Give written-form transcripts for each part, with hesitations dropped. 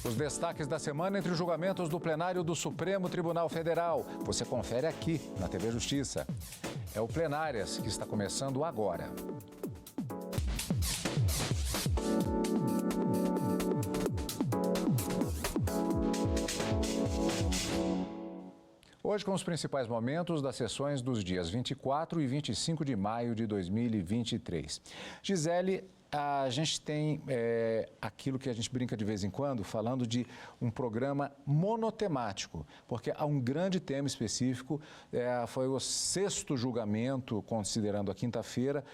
Os destaques da semana entre os julgamentos do plenário do Supremo Tribunal Federal. Você confere aqui na TV Justiça. É o Plenárias que está começando agora. Hoje com os principais momentos das sessões dos dias 24 e 25 de maio de 2023. Gisele, a gente tem aquilo que a gente brinca de vez em quando, falando de um programa monotemático, porque há um grande tema específico, foi o sexto julgamento, considerando a quinta-feira,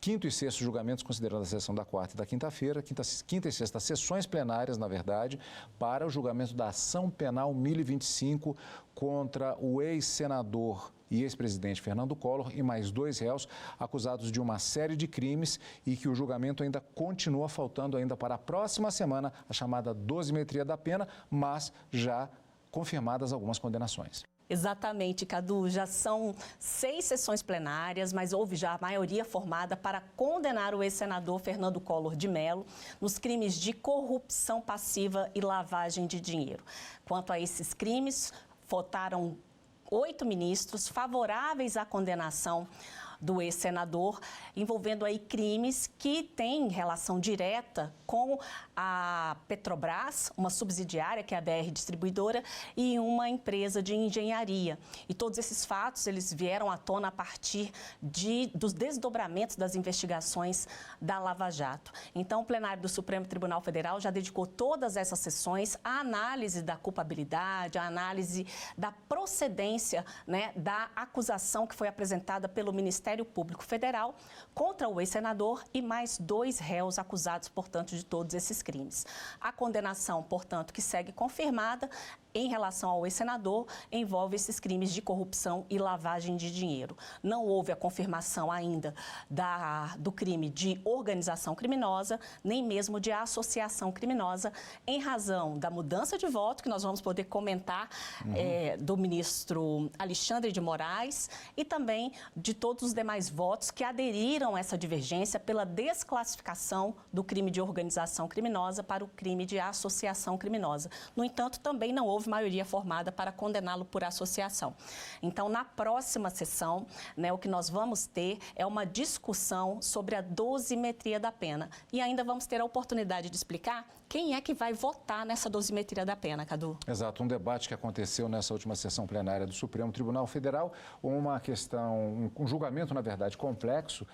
quinto e sexto julgamentos, considerando a sessão da quarta e da quinta-feira, quinta e sexta sessões plenárias, na verdade, para o julgamento da ação penal 1025 contra o ex-senador e ex-presidente Fernando Collor e mais 2 réus acusados de uma série de crimes e que o julgamento ainda continua, faltando ainda para a próxima semana a chamada dosimetria da pena, mas já confirmadas algumas condenações. Exatamente, Cadu. Já são 6 sessões plenárias, mas houve já a maioria formada para condenar o ex-senador Fernando Collor de Mello nos crimes de corrupção passiva e lavagem de dinheiro. Quanto a esses crimes, votaram 8 ministros favoráveis à condenação do ex-senador, envolvendo aí crimes que têm relação direta com a Petrobras, uma subsidiária, que é a BR Distribuidora, e uma empresa de engenharia. E todos esses fatos, eles vieram à tona a partir dos desdobramentos das investigações da Lava Jato. Então, o plenário do Supremo Tribunal Federal já dedicou todas essas sessões à análise da culpabilidade, à análise da procedência, né, da acusação que foi apresentada pelo Ministério Público Federal contra o ex-senador e mais 2 réus acusados, portanto, de todos esses crimes. A condenação, portanto, que segue confirmada em relação ao ex-senador, envolve esses crimes de corrupção e lavagem de dinheiro. Não houve a confirmação ainda do crime de organização criminosa, nem mesmo de associação criminosa, em razão da mudança de voto, que nós vamos poder comentar, do ministro Alexandre de Moraes, e também de todos os demais votos que aderiram a essa divergência pela desclassificação do crime de organização criminosa para o crime de associação criminosa. No entanto, também não houve maioria formada para condená-lo por associação. Então, na próxima sessão, né, o que nós vamos ter é uma discussão sobre a dosimetria da pena. E ainda vamos ter a oportunidade de explicar quem é que vai votar nessa dosimetria da pena, Cadu. Exato, um debate que aconteceu nessa última sessão plenária do Supremo Tribunal Federal, uma questão, um julgamento, na verdade, complexo,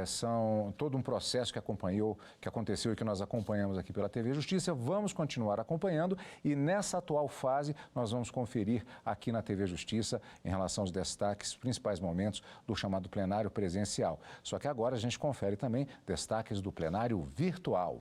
são todo um processo que aconteceu e que nós acompanhamos aqui pela TV Justiça. Vamos continuar acompanhando e nessa atual fase nós vamos conferir aqui na TV Justiça em relação aos destaques, principais momentos do chamado plenário presencial. Só que agora a gente confere também destaques do plenário virtual.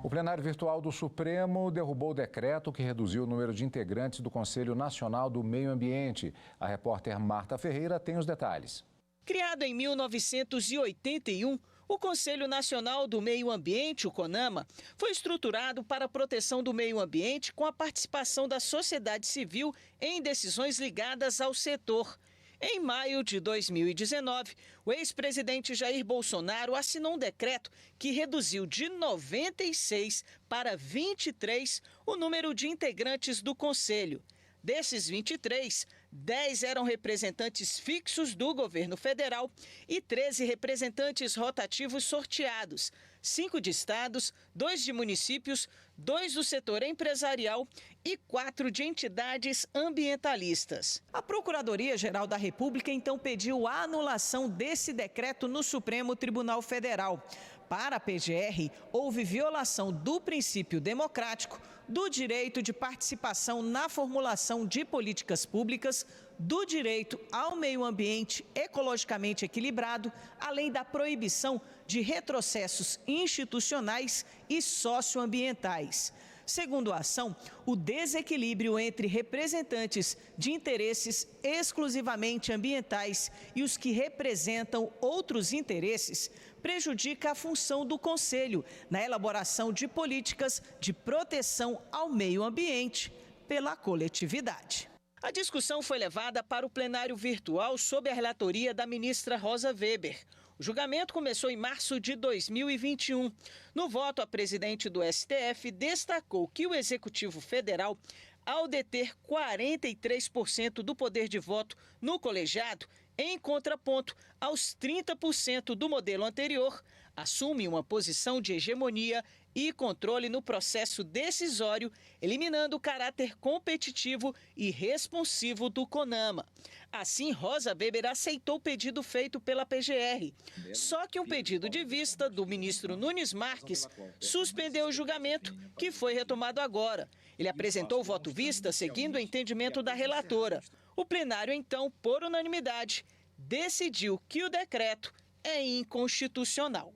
O plenário virtual do Supremo derrubou o decreto que reduziu o número de integrantes do Conselho Nacional do Meio Ambiente. A repórter Marta Ferreira tem os detalhes. Criado em 1981, o Conselho Nacional do Meio Ambiente, o CONAMA, foi estruturado para a proteção do meio ambiente com a participação da sociedade civil em decisões ligadas ao setor. Em maio de 2019, o ex-presidente Jair Bolsonaro assinou um decreto que reduziu de 96 para 23 o número de integrantes do Conselho. Desses 23, 10 eram representantes fixos do governo federal e 13 representantes rotativos sorteados, 5 de estados, 2 de municípios, 2 do setor empresarial e 4 de entidades ambientalistas. A Procuradoria-Geral da República então pediu a anulação desse decreto no Supremo Tribunal Federal. Para a PGR, houve violação do princípio democrático, do direito de participação na formulação de políticas públicas, do direito ao meio ambiente ecologicamente equilibrado, além da proibição de retrocessos institucionais e socioambientais. Segundo a ação, o desequilíbrio entre representantes de interesses exclusivamente ambientais e os que representam outros interesses prejudica a função do Conselho na elaboração de políticas de proteção ao meio ambiente pela coletividade. A discussão foi levada para o plenário virtual sob a relatoria da ministra Rosa Weber. O julgamento começou em março de 2021. No voto, a presidente do STF destacou que o Executivo Federal, ao deter 43% do poder de voto no colegiado, em contraponto aos 30% do modelo anterior, assume uma posição de hegemonia e controle no processo decisório, eliminando o caráter competitivo e responsivo do CONAMA. Assim, Rosa Weber aceitou o pedido feito pela PGR. Só que um pedido de vista do ministro Nunes Marques suspendeu o julgamento, que foi retomado agora. Ele apresentou o voto vista seguindo o entendimento da relatora. O plenário, então, por unanimidade, decidiu que o decreto é inconstitucional.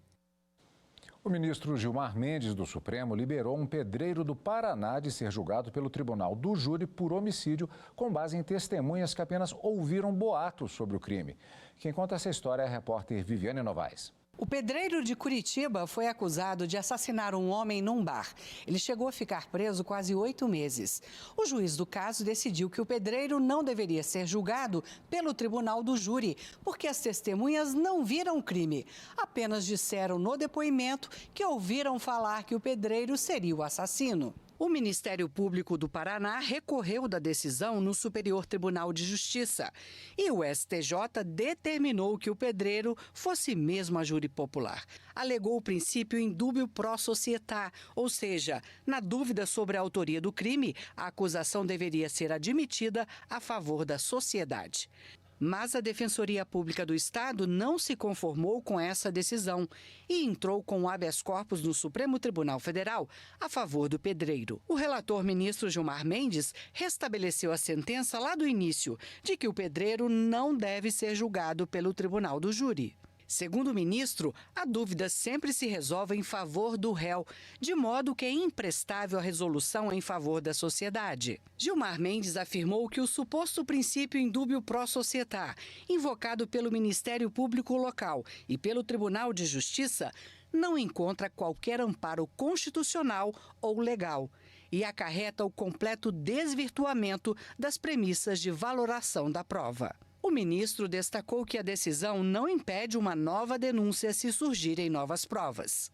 O ministro Gilmar Mendes, do Supremo, liberou um pedreiro do Paraná de ser julgado pelo Tribunal do Júri por homicídio, com base em testemunhas que apenas ouviram boatos sobre o crime. Quem conta essa história é a repórter Viviane Novaes. O pedreiro de Curitiba foi acusado de assassinar um homem num bar. Ele chegou a ficar preso quase 8 meses. O juiz do caso decidiu que o pedreiro não deveria ser julgado pelo Tribunal do Júri, porque as testemunhas não viram o crime. Apenas disseram no depoimento que ouviram falar que o pedreiro seria o assassino. O Ministério Público do Paraná recorreu da decisão no Superior Tribunal de Justiça e o STJ determinou que o pedreiro fosse mesmo a júri popular. Alegou o princípio indúbio pro società, ou seja, na dúvida sobre a autoria do crime, a acusação deveria ser admitida a favor da sociedade. Mas a Defensoria Pública do Estado não se conformou com essa decisão e entrou com o habeas corpus no Supremo Tribunal Federal a favor do pedreiro. O relator ministro Gilmar Mendes restabeleceu a sentença lá do início de que o pedreiro não deve ser julgado pelo Tribunal do Júri. Segundo o ministro, a dúvida sempre se resolve em favor do réu, de modo que é imprestável a resolução em favor da sociedade. Gilmar Mendes afirmou que o suposto princípio indúbio pro società, invocado pelo Ministério Público Local e pelo Tribunal de Justiça, não encontra qualquer amparo constitucional ou legal e acarreta o completo desvirtuamento das premissas de valoração da prova. O ministro destacou que a decisão não impede uma nova denúncia se surgirem novas provas.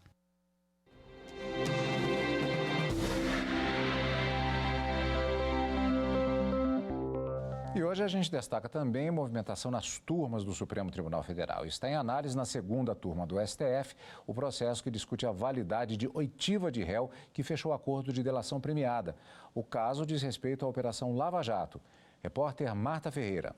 E hoje a gente destaca também a movimentação nas turmas do Supremo Tribunal Federal. Está em análise na segunda turma do STF o processo que discute a validade de oitiva de réu que fechou acordo de delação premiada. O caso diz respeito à Operação Lava Jato. Repórter Marta Ferreira.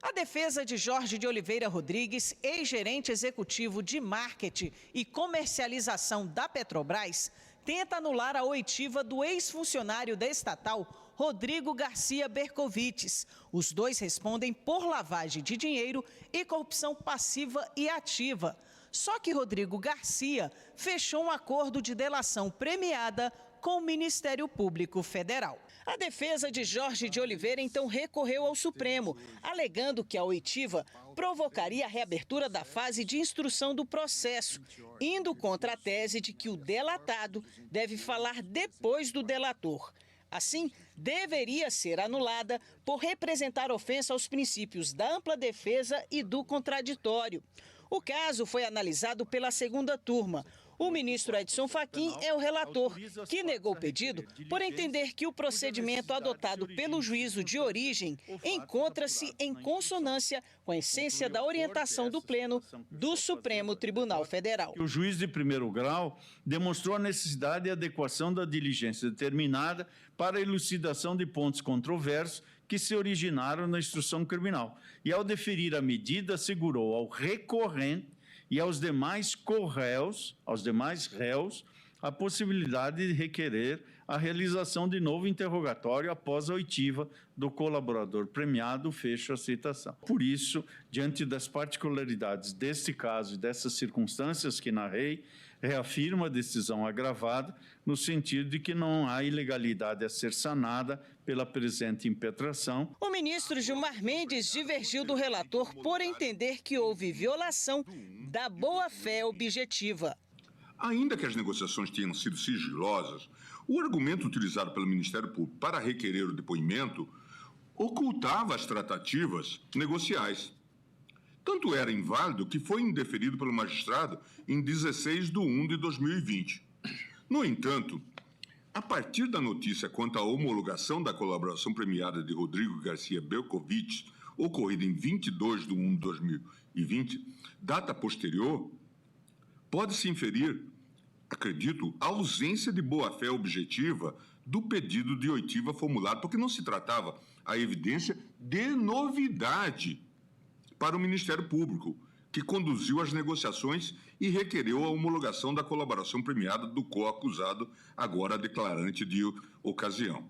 A defesa de Jorge de Oliveira Rodrigues, ex-gerente executivo de marketing e comercialização da Petrobras, tenta anular a oitiva do ex-funcionário da estatal, Rodrigo Garcia Bercovites. Os dois respondem por lavagem de dinheiro e corrupção passiva e ativa. Só que Rodrigo Garcia fechou um acordo de delação premiada com o Ministério Público Federal. A defesa de Jorge de Oliveira então recorreu ao Supremo, alegando que a oitiva provocaria a reabertura da fase de instrução do processo, indo contra a tese de que o delatado deve falar depois do delator. Assim, deveria ser anulada por representar ofensa aos princípios da ampla defesa e do contraditório. O caso foi analisado pela segunda turma. O ministro Edson Fachin é o relator, que negou o pedido por entender que o procedimento adotado pelo juízo de origem encontra-se em consonância com a essência da orientação do Pleno do Supremo Tribunal Federal. O juiz de primeiro grau demonstrou a necessidade e adequação da diligência determinada para a elucidação de pontos controversos que se originaram na instrução criminal. E, ao deferir a medida, assegurou ao recorrente e aos demais réus, a possibilidade de requerer a realização de novo interrogatório após a oitiva do colaborador premiado, fecho a citação. Por isso, diante das particularidades deste caso e dessas circunstâncias que narrei, reafirmo a decisão agravada no sentido de que não há ilegalidade a ser sanada pela presente impetração. O ministro Gilmar Mendes divergiu do relator por entender que houve violação da boa-fé objetiva. Ainda que as negociações tenham sido sigilosas, o argumento utilizado pelo Ministério Público para requerer o depoimento ocultava as tratativas negociais. Tanto era inválido que foi indeferido pelo magistrado em 16/1/2020. No entanto, a partir da notícia quanto à homologação da colaboração premiada de Rodrigo Garcia Belkovich, ocorrida em 22/1/2020, data posterior, pode-se inferir, acredito, a ausência de boa-fé objetiva do pedido de oitiva formulado, porque não se tratava a evidência de novidade para o Ministério Público, que conduziu as negociações e requereu a homologação da colaboração premiada do coacusado, agora declarante de ocasião.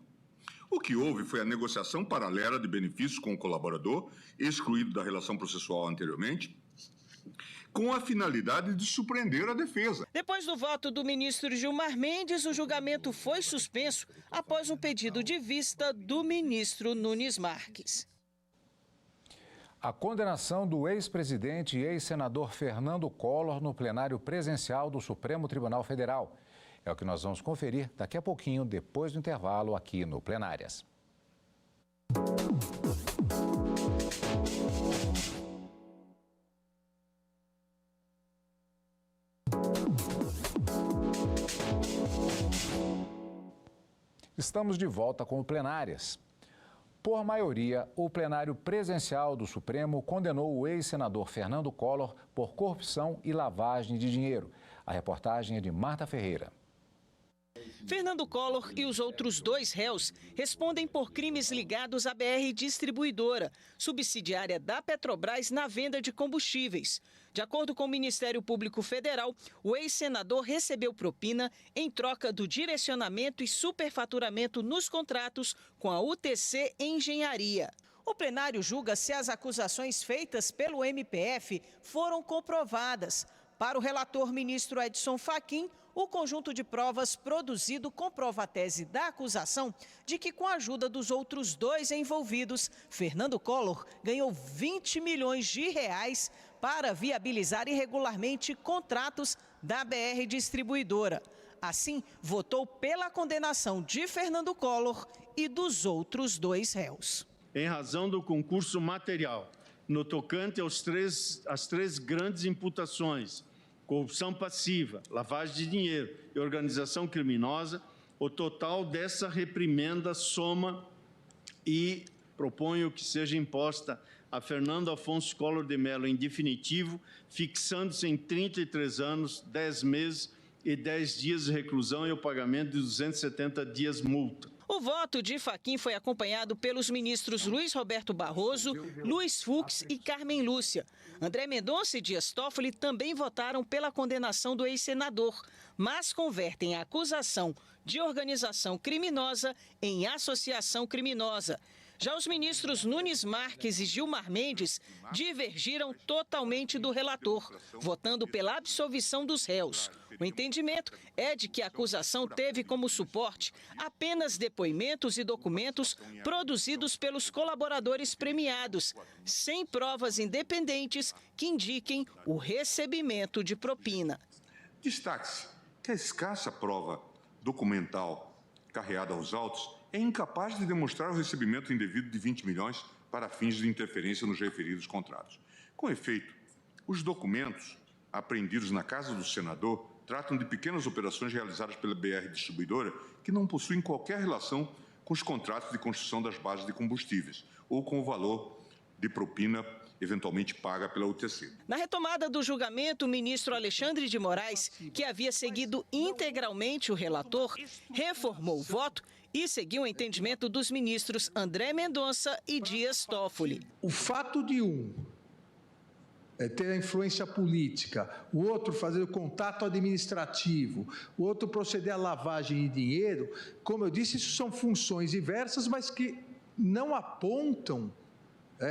O que houve foi a negociação paralela de benefícios com o colaborador, excluído da relação processual anteriormente, com a finalidade de surpreender a defesa. Depois do voto do ministro Gilmar Mendes, o julgamento foi suspenso após um pedido de vista do ministro Nunes Marques. A condenação do ex-presidente e ex-senador Fernando Collor no plenário presencial do Supremo Tribunal Federal. É o que nós vamos conferir daqui a pouquinho, depois do intervalo, aqui no Plenárias. Estamos de volta com o Plenárias. Por maioria, o plenário presencial do Supremo condenou o ex-senador Fernando Collor por corrupção e lavagem de dinheiro. A reportagem é de Marta Ferreira. Fernando Collor e os outros 2 réus respondem por crimes ligados à BR Distribuidora, subsidiária da Petrobras na venda de combustíveis. De acordo com o Ministério Público Federal, o ex-senador recebeu propina em troca do direcionamento e superfaturamento nos contratos com a UTC Engenharia. O plenário julga se as acusações feitas pelo MPF foram comprovadas. Para o relator ministro Edson Fachin, o conjunto de provas produzido comprova a tese da acusação de que, com a ajuda dos outros 2 envolvidos, Fernando Collor ganhou 20 milhões de reais para viabilizar irregularmente contratos da BR Distribuidora. Assim, votou pela condenação de Fernando Collor e dos outros 2 réus. Em razão do concurso material, no tocante às três grandes imputações, corrupção passiva, lavagem de dinheiro e organização criminosa, o total dessa reprimenda soma e proponho que seja imposta a Fernando Afonso Collor de Mello em definitivo, fixando-se em 33 anos, 10 meses e 10 dias de reclusão e o pagamento de 270 dias multa. O voto de Fachin foi acompanhado pelos ministros Luiz Roberto Barroso, Luiz Fux e Carmen Lúcia. André Mendonça e Dias Toffoli também votaram pela condenação do ex-senador, mas convertem a acusação de organização criminosa em associação criminosa. Já os ministros Nunes Marques e Gilmar Mendes divergiram totalmente do relator, votando pela absolvição dos réus. O entendimento é de que a acusação teve como suporte apenas depoimentos e documentos produzidos pelos colaboradores premiados, sem provas independentes que indiquem o recebimento de propina. Destaque-se que a escassa prova documental carreada aos autos é incapaz de demonstrar o recebimento indevido de 20 milhões para fins de interferência nos referidos contratos. Com efeito, os documentos apreendidos na casa do senador tratam de pequenas operações realizadas pela BR Distribuidora que não possuem qualquer relação com os contratos de construção das bases de combustíveis ou com o valor de propina eventualmente paga pela UTC. Na retomada do julgamento, o ministro Alexandre de Moraes, que havia seguido integralmente o relator, reformou o voto e seguiu o entendimento dos ministros André Mendonça e Dias Toffoli. O fato de um ter a influência política, o outro fazer o contato administrativo, o outro proceder à lavagem de dinheiro, como eu disse, isso são funções diversas, mas que não apontam,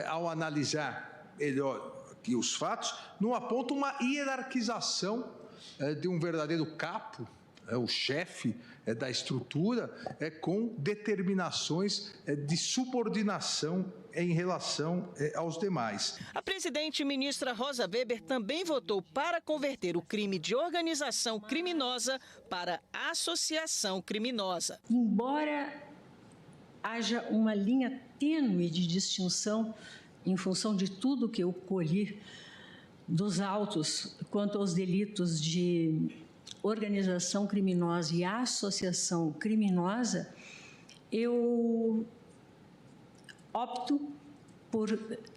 ao analisar melhor que os fatos, não apontam uma hierarquização de um verdadeiro capo, o chefe da estrutura, com determinações de subordinação em relação aos demais. A presidente ministra Rosa Weber também votou para converter o crime de organização criminosa para associação criminosa. Embora haja uma linha tênue de distinção em função de tudo que eu colhi dos autos quanto aos delitos de organização criminosa e associação criminosa, eu opto por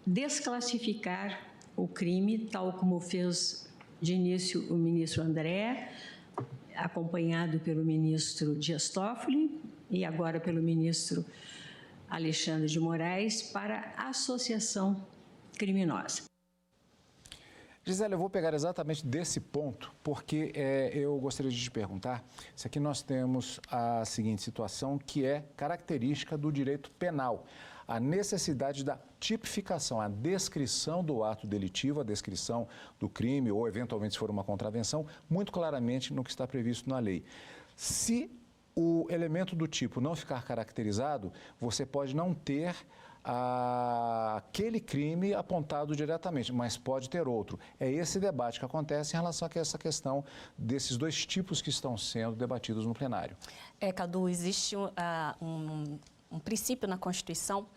desclassificar o crime, tal como fez de início o ministro André, acompanhado pelo ministro Dias Toffoli e agora pelo ministro Alexandre de Moraes, para associação criminosa. Gisele, eu vou pegar exatamente desse ponto, porque eu gostaria de te perguntar se aqui nós temos a seguinte situação, que é característica do direito penal. A necessidade da tipificação, a descrição do ato delitivo, a descrição do crime ou, eventualmente, se for uma contravenção, muito claramente no que está previsto na lei. Se o elemento do tipo não ficar caracterizado, você pode não ter aquele crime apontado diretamente, mas pode ter outro. É esse debate que acontece em relação a essa questão desses dois tipos que estão sendo debatidos no plenário. Cadu, existe um princípio na Constituição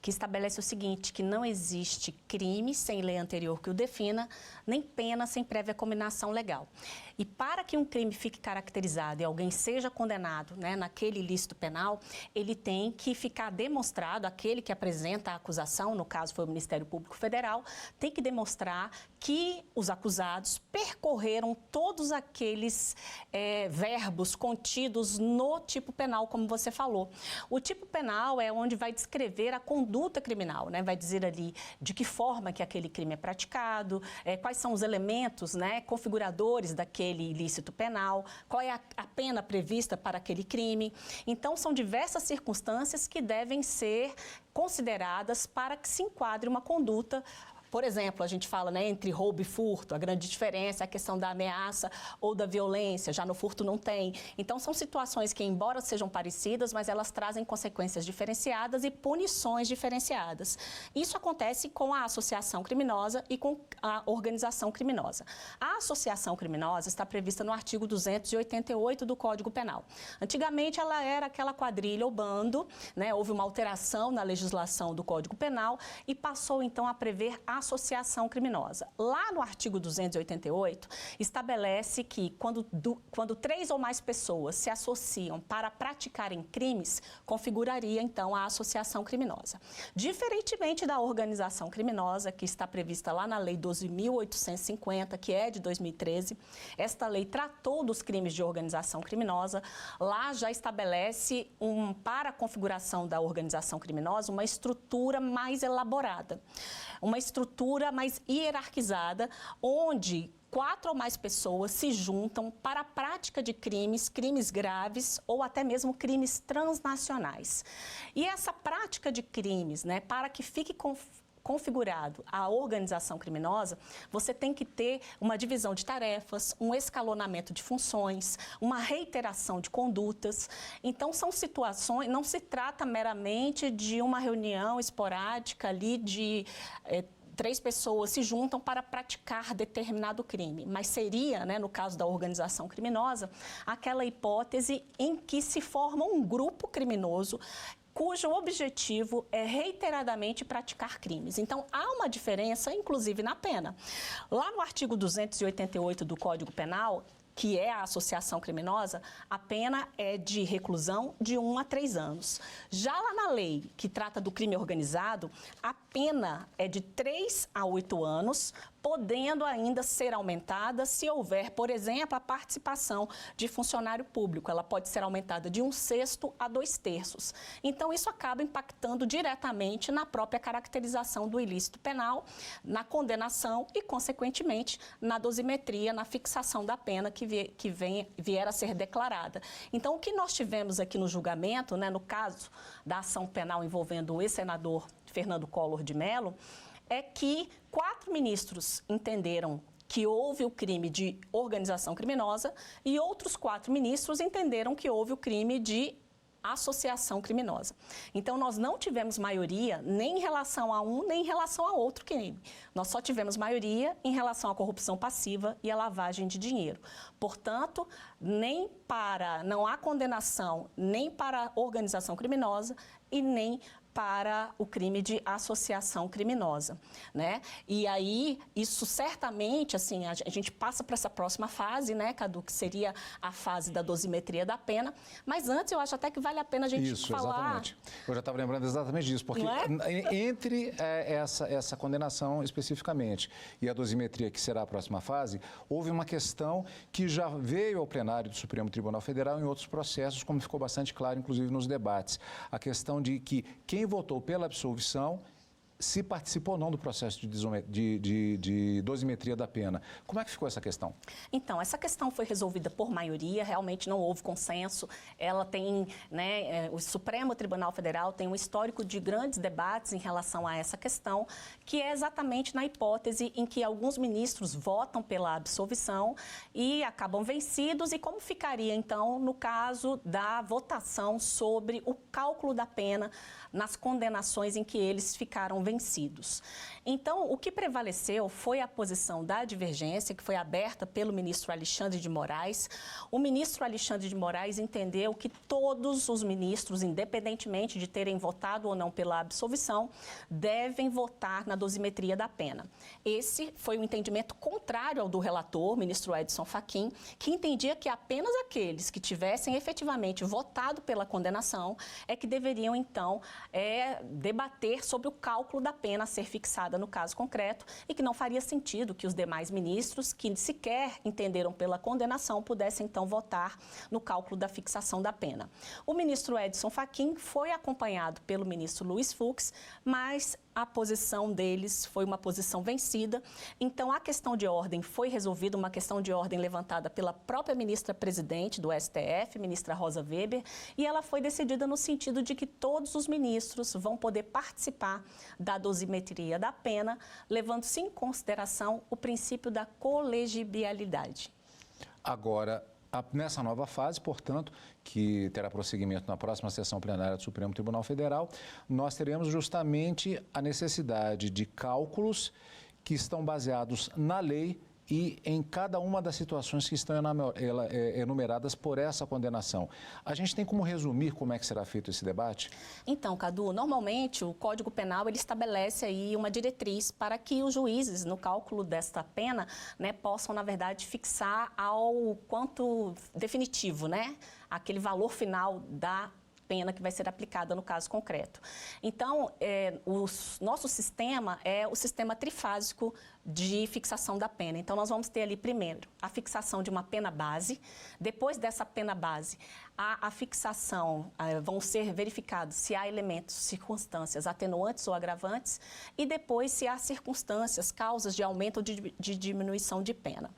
que estabelece o seguinte, que não existe crime sem lei anterior que o defina, nem pena sem prévia cominação legal. E para que um crime fique caracterizado e alguém seja condenado, né, naquele ilícito penal, ele tem que ficar demonstrado, aquele que apresenta a acusação, no caso foi o Ministério Público Federal, tem que demonstrar que os acusados percorreram todos aqueles verbos contidos no tipo penal, como você falou. O tipo penal é onde vai descrever a conduta criminal, né? Vai dizer ali de que forma que aquele crime é praticado, quais são os elementos, né, configuradores daquele ilícito penal, qual é a pena prevista para aquele crime. Então, são diversas circunstâncias que devem ser consideradas para que se enquadre uma conduta. Por exemplo, a gente fala, né, entre roubo e furto, a grande diferença é a questão da ameaça ou da violência, já no furto não tem. Então, são situações que, embora sejam parecidas, mas elas trazem consequências diferenciadas e punições diferenciadas. Isso acontece com a associação criminosa e com a organização criminosa. A associação criminosa está prevista no artigo 288 do Código Penal. Antigamente, ela era aquela quadrilha ou bando, né, houve uma alteração na legislação do Código Penal e passou, então, a prever a associação criminosa. Lá no artigo 288, estabelece que quando 3 ou mais pessoas se associam para praticarem crimes, configuraria, então, a associação criminosa. Diferentemente da organização criminosa, que está prevista lá na Lei 12.850, que é de 2013, esta lei tratou dos crimes de organização criminosa. Lá já estabelece, para a configuração da organização criminosa, uma estrutura mais elaborada. Uma estrutura mais hierarquizada, onde 4 ou mais pessoas se juntam para a prática de crimes graves ou até mesmo crimes transnacionais. E essa prática de crimes, né, para que fique configurado a organização criminosa, você tem que ter uma divisão de tarefas, um escalonamento de funções, uma reiteração de condutas. Então, são situações, não se trata meramente de uma reunião esporádica ali de 3 pessoas se juntam para praticar determinado crime, mas seria, né, no caso da organização criminosa, aquela hipótese em que se forma um grupo criminoso cujo objetivo é reiteradamente praticar crimes. Então, há uma diferença, inclusive, na pena. Lá no artigo 288 do Código Penal, que é a associação criminosa, a pena é de reclusão de 1 a 3 anos. Já lá na lei que trata do crime organizado, a pena é de 3 a 8 anos, podendo ainda ser aumentada se houver, por exemplo, a participação de funcionário público. Ela pode ser aumentada de 1/6 a 2/3. Então, isso acaba impactando diretamente na própria caracterização do ilícito penal, na condenação e, consequentemente, na dosimetria, na fixação da pena que vier a ser declarada. Então, o que nós tivemos aqui no julgamento, né, no caso da ação penal envolvendo o ex-senador Fernando Collor de Mello, é que 4 ministros entenderam que houve o crime de organização criminosa e outros 4 ministros entenderam que houve o crime de associação criminosa. Então, nós não tivemos maioria nem em relação a um, nem em relação a outro crime. Nós só tivemos maioria em relação à corrupção passiva e à lavagem de dinheiro. Portanto, não há condenação nem para a organização criminosa e nem para o crime de associação criminosa, né? E aí, isso certamente, assim, a gente passa para essa próxima fase, né, Cadu, que seria a fase da dosimetria da pena, mas antes eu acho até que vale a pena a gente falar... Exatamente. Eu já estava lembrando exatamente disso, porque entre essa condenação especificamente e a dosimetria, que será a próxima fase, houve uma questão que já veio ao plenário do Supremo Tribunal Federal em outros processos, como ficou bastante claro, inclusive, nos debates. A questão de que quem votou pela absolvição, se participou ou não do processo de dosimetria da pena. Como é que ficou essa questão? Então, essa questão foi resolvida por maioria, realmente não houve consenso. Ela tem, né, o Supremo Tribunal Federal tem um histórico de grandes debates em relação a essa questão, que é exatamente na hipótese em que alguns ministros votam pela absolvição e acabam vencidos, e como ficaria, então, no caso da votação sobre o cálculo da pena nas condenações em que eles ficaram vencidos. Então, o que prevaleceu foi a posição da divergência, que foi aberta pelo ministro Alexandre de Moraes. O ministro Alexandre de Moraes entendeu que todos os ministros, independentemente de terem votado ou não pela absolvição, devem votar na dosimetria da pena. Esse foi um entendimento contrário ao do relator, ministro Edson Fachin, que entendia que apenas aqueles que tivessem efetivamente votado pela condenação é que deveriam, então, debater sobre o cálculo da pena a ser fixada no caso concreto, e que não faria sentido que os demais ministros, que sequer entenderam pela condenação, pudessem então votar no cálculo da fixação da pena. O ministro Edson Fachin foi acompanhado pelo ministro Luiz Fux, mas a posição deles foi uma posição vencida. Então, a questão de ordem foi resolvida, uma questão de ordem levantada pela própria ministra-presidente do STF, ministra Rosa Weber, e ela foi decidida no sentido de que todos os ministros vão poder participar da dosimetria da pena, levando-se em consideração o princípio da colegibilidade. Agora, nessa nova fase, portanto, que terá prosseguimento na próxima sessão plenária do Supremo Tribunal Federal, nós teremos justamente a necessidade de cálculos que estão baseados na lei e em cada uma das situações que estão enumeradas por essa condenação. A gente tem como resumir como é que será feito esse debate? Então, Cadu, normalmente o Código Penal ele estabelece aí uma diretriz para que os juízes, no cálculo desta pena, né, possam, na verdade, fixar ao quanto definitivo, né, aquele valor final da pena que vai ser aplicada no caso concreto. Então, o nosso sistema é o sistema trifásico de fixação da pena. Então, nós vamos ter ali, primeiro, a fixação de uma pena base. Depois dessa pena base, a fixação, vão ser verificados se há elementos, circunstâncias atenuantes ou agravantes, e depois se há circunstâncias, causas de aumento ou de diminuição de pena.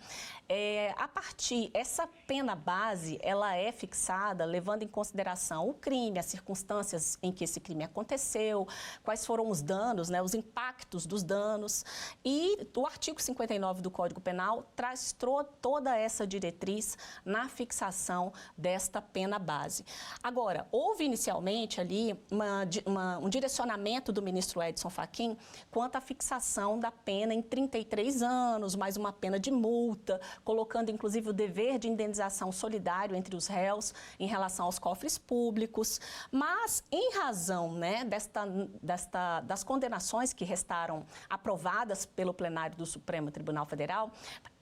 Essa pena base, ela é fixada levando em consideração o crime, as circunstâncias em que esse crime aconteceu, quais foram os danos, né, os impactos dos danos, e o artigo 59 do Código Penal traz toda essa diretriz na fixação desta pena base. Agora, houve inicialmente ali um direcionamento do ministro Edson Fachin quanto à fixação da pena em 33 anos, mais uma pena de multa, colocando inclusive o dever de indenização solidário entre os réus em relação aos cofres públicos, mas em razão, né, das condenações que restaram aprovadas pelo plenário do Supremo Tribunal Federal,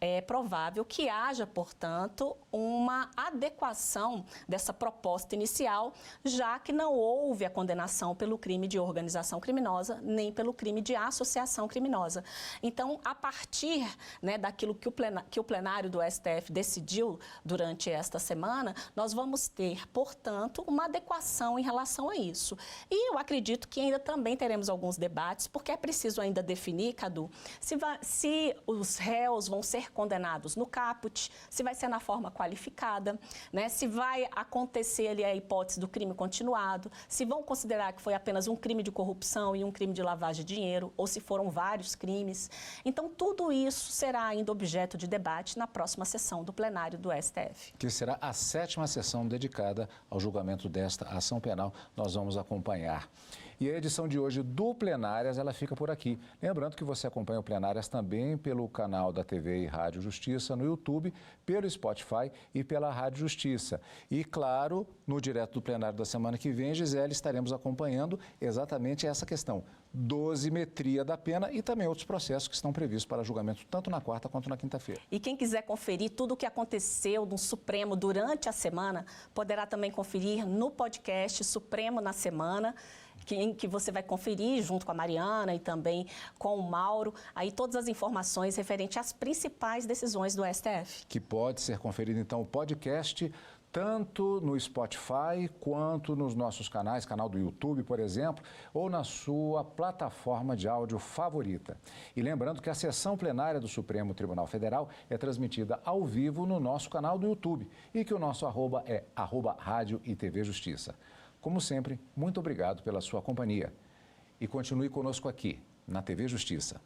é provável que haja, portanto, uma adequação dessa proposta inicial, já que não houve a condenação pelo crime de organização criminosa, nem pelo crime de associação criminosa. Então, a partir, né, daquilo que o plenário do STF decidiu durante esta semana, nós vamos ter, portanto, uma adequação em relação a isso. E eu acredito que ainda também teremos alguns debates, porque é preciso ainda definir, Cadu, se se os réus vão ser condenados no caput, se vai ser na forma qualificada, né? Se vai acontecer ali a hipótese do crime continuado, se vão considerar que foi apenas um crime de corrupção e um crime de lavagem de dinheiro, ou se foram vários crimes. Então, tudo isso será ainda objeto de debate na próxima sessão do plenário do STF. Que será a 7ª sessão dedicada ao julgamento desta ação penal. Nós vamos acompanhar. E a edição de hoje do Plenárias, ela fica por aqui. Lembrando que você acompanha o Plenárias também pelo canal da TV e Rádio Justiça, no YouTube, pelo Spotify e pela Rádio Justiça. E, claro, no Direto do Plenário da semana que vem, Gisele, estaremos acompanhando exatamente essa questão, dosimetria da pena e também outros processos que estão previstos para julgamento tanto na quarta quanto na quinta-feira. E quem quiser conferir tudo o que aconteceu no Supremo durante a semana, poderá também conferir no podcast Supremo na Semana, em que você vai conferir junto com a Mariana e também com o Mauro, aí todas as informações referentes às principais decisões do STF. Que pode ser conferido, então, o podcast tanto no Spotify quanto nos nossos canais, canal do YouTube, por exemplo, ou na sua plataforma de áudio favorita. E lembrando que a sessão plenária do Supremo Tribunal Federal é transmitida ao vivo no nosso canal do YouTube e que o nosso arroba é @Rádio e TV Justiça. Como sempre, muito obrigado pela sua companhia. E continue conosco aqui, na TV Justiça.